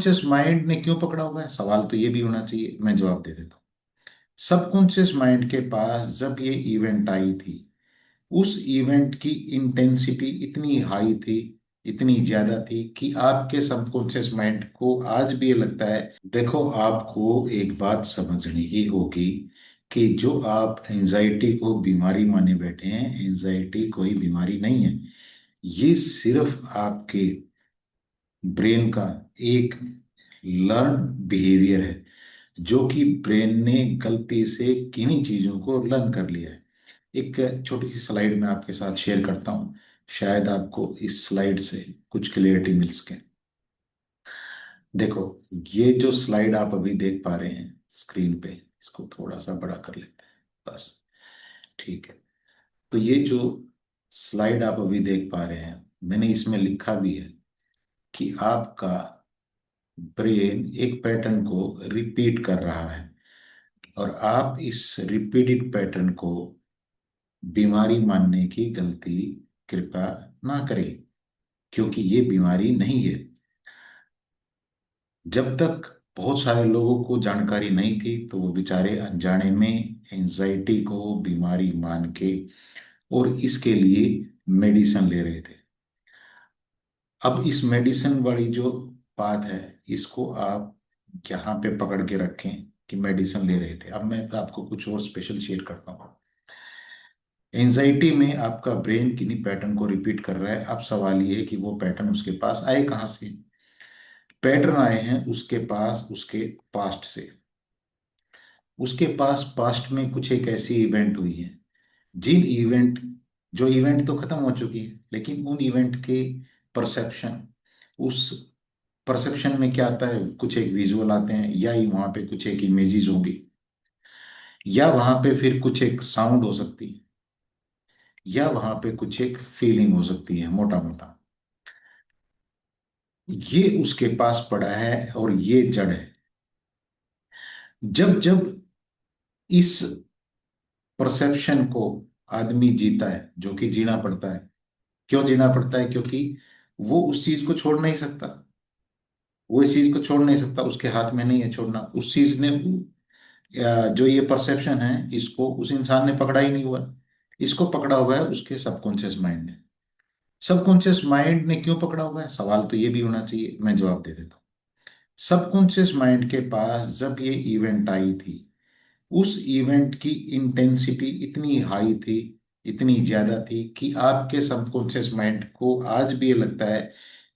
Subconscious mind ने क्यों पकड़ा हुआ है, सवाल तो ये भी होना चाहिए। मैं जवाब दे देता हूँ। सबकॉन्शियस माइंड के पास जब ये इवेंट आई थी, उस इवेंट की इंटेंसिटी इतनी हाई थी, इतनी ज्यादा थी कि आपके सबकॉन्शियस माइंड को आज भी ये लगता है। देखो, आपको एक बात समझनी ही होगी कि जो आप एंजाइटी को बीमारी माने बैठे हैं, एंजाइटी कोई बीमारी नहीं है। ये सिर्फ आपके ब्रेन का एक लर्न बिहेवियर है, जो कि ब्रेन ने गलती से किन्हीं चीजों को लर्न कर लिया है। एक छोटी सी स्लाइड मैं आपके साथ शेयर करता हूँ, शायद आपको इस स्लाइड से कुछ क्लियरिटी मिल सके। देखो, ये जो स्लाइड आप अभी देख पा रहे हैं स्क्रीन पे, इसको थोड़ा सा बड़ा कर लेते हैं, बस। ठीक है। तो ये जो स्लाइड आप अभी देख पा रहे हैं, मैंने इसमें लिखा भी है कि आपका ब्रेन एक पैटर्न को रिपीट कर रहा है, और आप इस रिपीटेड पैटर्न को बीमारी मानने की गलती कृपया ना करें, क्योंकि ये बीमारी नहीं है। जब तक बहुत सारे लोगों को जानकारी नहीं थी, तो वो बेचारे अनजाने में एंजाइटी को बीमारी मान के और इसके लिए मेडिसिन ले रहे थे। अब इस मेडिसिन वाली जो बात है, इसको आप यहाँ पे पकड़ के रखें कि मेडिसिन ले रहे थे। अब मैं तो आपको कुछ और स्पेशल शेयर करता हूँ। एंजाइटी में आपका ब्रेन किन्हीं पैटर्न को रिपीट कर रहा है। अब सवाल ये है कि वो पैटर्न उसके पास आए कहाँ से। पैटर्न आए हैं उसके पास उसके पास्ट से। उसके पास पास्ट में कुछ एक ऐसी इवेंट हुई है, जिन इवेंट जो इवेंट तो खत्म हो चुकी है, लेकिन उन इवेंट के परसेप्शन, उस परसेप्शन में क्या आता है, कुछ एक विजुअल आते हैं, या वहां पे कुछ एक इमेजेस होंगी, या वहां पे फिर कुछ एक साउंड हो सकती है, या वहां पे कुछ एक फीलिंग हो सकती है, मोटा मोटा। ये उसके पास पड़ा है और ये जड़ है। जब जब इस परसेप्शन को आदमी जीता है, जो कि जीना पड़ता है। क्यों जीना पड़ता है? क्योंकि वो उस चीज को छोड़ नहीं सकता। वो इस चीज को छोड़ नहीं सकता, उसके हाथ में नहीं है छोड़ना। उस चीज ने, जो ये परसेप्शन है, इसको उस इंसान ने पकड़ा ही नहीं हुआ। इसको पकड़ा हुआ है उसके सबकॉन्शियस माइंड ने। सबकॉन्शियस माइंड ने क्यों पकड़ा हुआ है, सवाल तो ये भी होना चाहिए। मैं जवाब दे देता हूँ। सबकॉन्शियस माइंड के पास जब ये इवेंट आई थी, उस इवेंट की इंटेंसिटी इतनी हाई थी, इतनी ज्यादा थी कि आपके सबकॉन्शियस माइंड को आज भी ये लगता है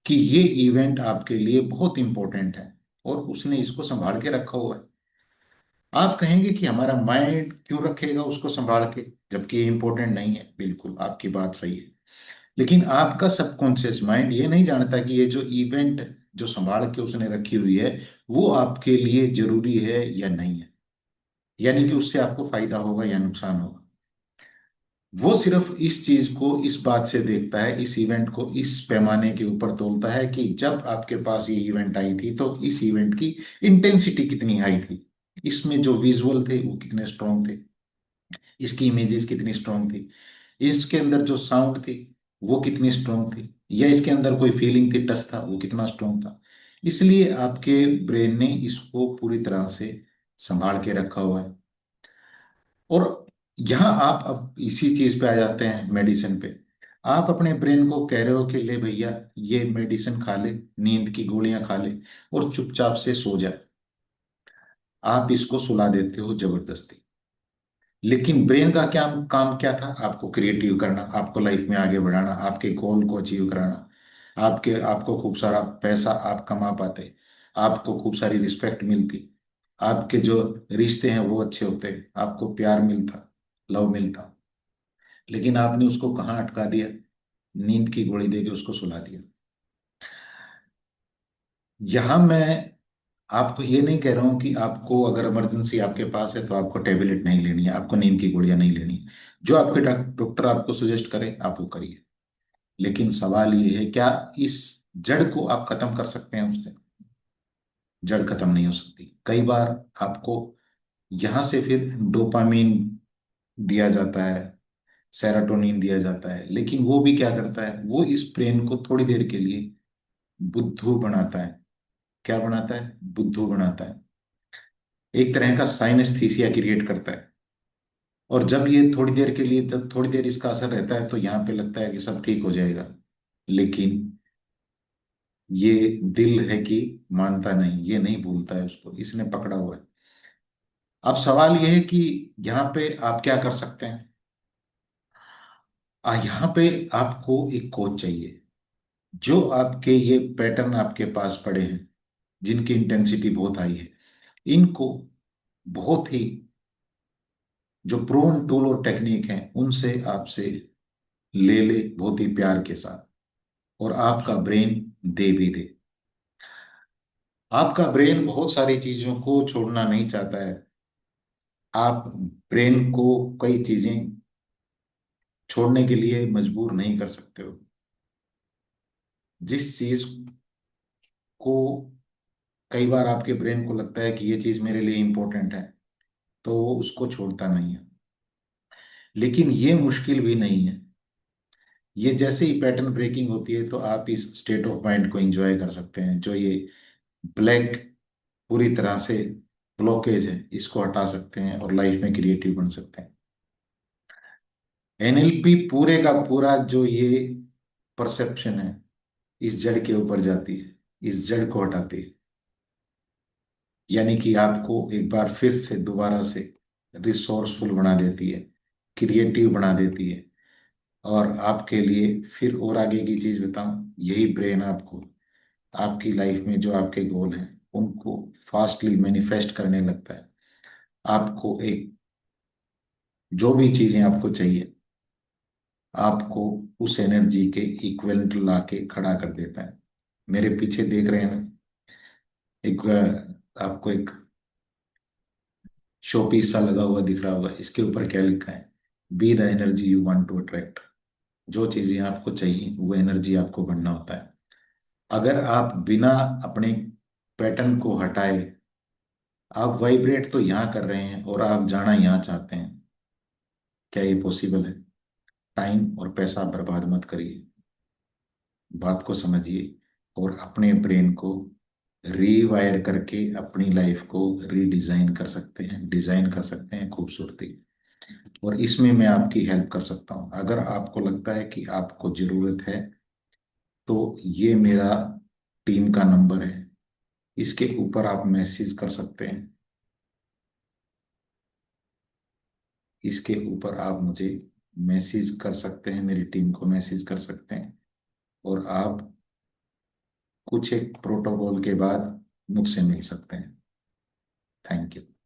कि ये इवेंट आपके लिए बहुत इंपॉर्टेंट है, और उसने इसको संभाल के रखा हुआ है। आप कहेंगे कि हमारा माइंड क्यों रखेगा उसको संभाल के, जबकि ये इंपॉर्टेंट नहीं है। बिल्कुल आपकी बात सही है। लेकिन आपका सबकॉन्शियस माइंड ये नहीं जानता कि ये जो इवेंट जो संभाल के उसने रखी हुई है, वो आपके लिए जरूरी है या नहीं है, यानी कि उससे आपको फायदा होगा या नुकसान होगा। वो सिर्फ इस चीज को इस बात से देखता है, इस इवेंट को इस पैमाने के ऊपर तोलता है कि जब आपके पास ये इवेंट आई थी, तो इस इवेंट की इंटेंसिटी कितनी हाई थी, इसमें जो विजुअल थे वो कितने स्ट्रांग थे, इसकी इमेजेस कितनी स्ट्रांग थी, इसके अंदर जो साउंड थी वो कितनी स्ट्रांग थी, या इसके अंदर कोई फीलिंग थी, टच था, वो कितना स्ट्रांग था। इसलिए आपके ब्रेन ने इसको पूरी तरह से संभाल के रखा हुआ है। और यहाँ आप अब इसी चीज पे आ जाते हैं, मेडिसिन पे। आप अपने ब्रेन को कह रहे हो कि ले भैया, ये मेडिसिन खा ले, नींद की गोलियां खा ले और चुपचाप से सो जाए। आप इसको सुला देते हो जबरदस्ती। लेकिन ब्रेन का क्या काम क्या था? आपको क्रिएटिव करना, आपको लाइफ में आगे बढ़ाना, आपके गोल को अचीव कराना। आपको खूब सारा पैसा आप कमा पाते, आपको खूब सारी रिस्पेक्ट मिलती, आपके जो रिश्ते हैं वो अच्छे होते, आपको प्यार मिलता, लव मिलता। लेकिन आपने उसको कहाँ अटका दिया? नींद की गोली देके उसको सुला दिया। यहां मैं आपको ये नहीं कह रहा हूं कि आपको अगर इमरजेंसी आपके पास है तो आपको टेबलेट नहीं लेनी है, आपको नींद की गोलियां नहीं लेनी है। जो आपके डॉक्टर आपको सजेस्ट करे आप वो करिए। लेकिन सवाल ये है, क्या इस जड़ को आप खत्म कर सकते हैं उससे? जड़ खत्म नहीं हो सकती। कई बार आपको यहां से फिर डोपामीन दिया जाता है, सेरोटोनिन दिया जाता है, लेकिन वो भी क्या करता है, वो इस ब्रेन को थोड़ी देर के लिए बुद्धू बनाता है। क्या बनाता है? बुद्धू बनाता है। एक तरह का साइनेस्थीसिया क्रिएट करता है। और जब ये थोड़ी देर के लिए, जब थोड़ी देर इसका असर रहता है तो यहाँ पे लगता है कि सब ठीक हो जाएगा। लेकिन ये दिल है कि मानता नहीं, ये नहीं भूलता है उसको, इसने पकड़ा हुआ है। अब सवाल ये है कि यहाँ पे आप क्या कर सकते हैं? यहाँ पे आपको एक कोच चाहिए, जो आपके ये पैटर्न आपके पास पड़े हैं, जिनकी इंटेंसिटी बहुत हाई है, इनको बहुत ही, जो प्रोन टूल और टेक्निक है उनसे आपसे ले ले बहुत ही प्यार के साथ, और आपका ब्रेन दे भी दे। आपका ब्रेन बहुत सारी चीजों को छोड़ना नहीं चाहता है। आप ब्रेन को कई चीजें छोड़ने के लिए मजबूर नहीं कर सकते हो। जिस चीज को, कई बार आपके ब्रेन को लगता है कि ये चीज मेरे लिए इंपॉर्टेंट है, तो वो उसको छोड़ता नहीं है। लेकिन ये मुश्किल भी नहीं है। ये जैसे ही पैटर्न ब्रेकिंग होती है तो आप इस स्टेट ऑफ माइंड को एंजॉय कर सकते हैं, जो ये ब्लैक पूरी तरह से ब्लॉकेज है, इसको हटा सकते हैं और लाइफ में क्रिएटिव बन सकते हैं। एनएलपी पूरे का पूरा जो ये परसेप्शन है, इस जड़ के ऊपर जाती है, इस जड़ को हटाती है। यानी कि आपको एक बार फिर से दोबारा से रिसोर्सफुल बना देती है, क्रिएटिव बना देती है। और आपके लिए फिर और आगे की चीज बताऊं, यही ब्रेन आपको आपकी लाइफ में जो आपके गोल हैं उनको फास्टली मैनिफेस्ट करने लगता है। आपको एक, जो भी चीजें आपको चाहिए, आपको उस एनर्जी के इक्विवेलेंट ला के खड़ा कर देता है। मेरे पीछे देख रहे हैं ना, एक आपको एक शो पीस सा लगा हुआ दिख रहा होगा, इसके ऊपर क्या लिखा है? Be the energy you want to attract. जो चीजें आपको चाहिए वो एनर्जी आपको बनना होता है। अगर आप बिना अपने पैटर्न को हटाए, आप वाइब्रेट तो यहाँ कर रहे हैं और आप जाना यहाँ चाहते हैं, क्या ये पॉसिबल है? टाइम और पैसा बर्बाद मत करिए, बात को समझिए और अपने ब्रेन को रीवायर करके अपनी लाइफ को रीडिजाइन कर सकते हैं, डिजाइन कर सकते हैं खूबसूरती। और इसमें मैं आपकी हेल्प कर सकता हूँ। अगर आपको लगता है कि आपको जरूरत है तो ये मेरा टीम का नंबर है, इसके ऊपर आप मैसेज कर सकते हैं। इसके ऊपर आप मुझे मैसेज कर सकते हैं, मेरी टीम को मैसेज कर सकते हैं, और आप कुछ एक प्रोटोकॉल के बाद मुझसे मिल सकते हैं। Thank you.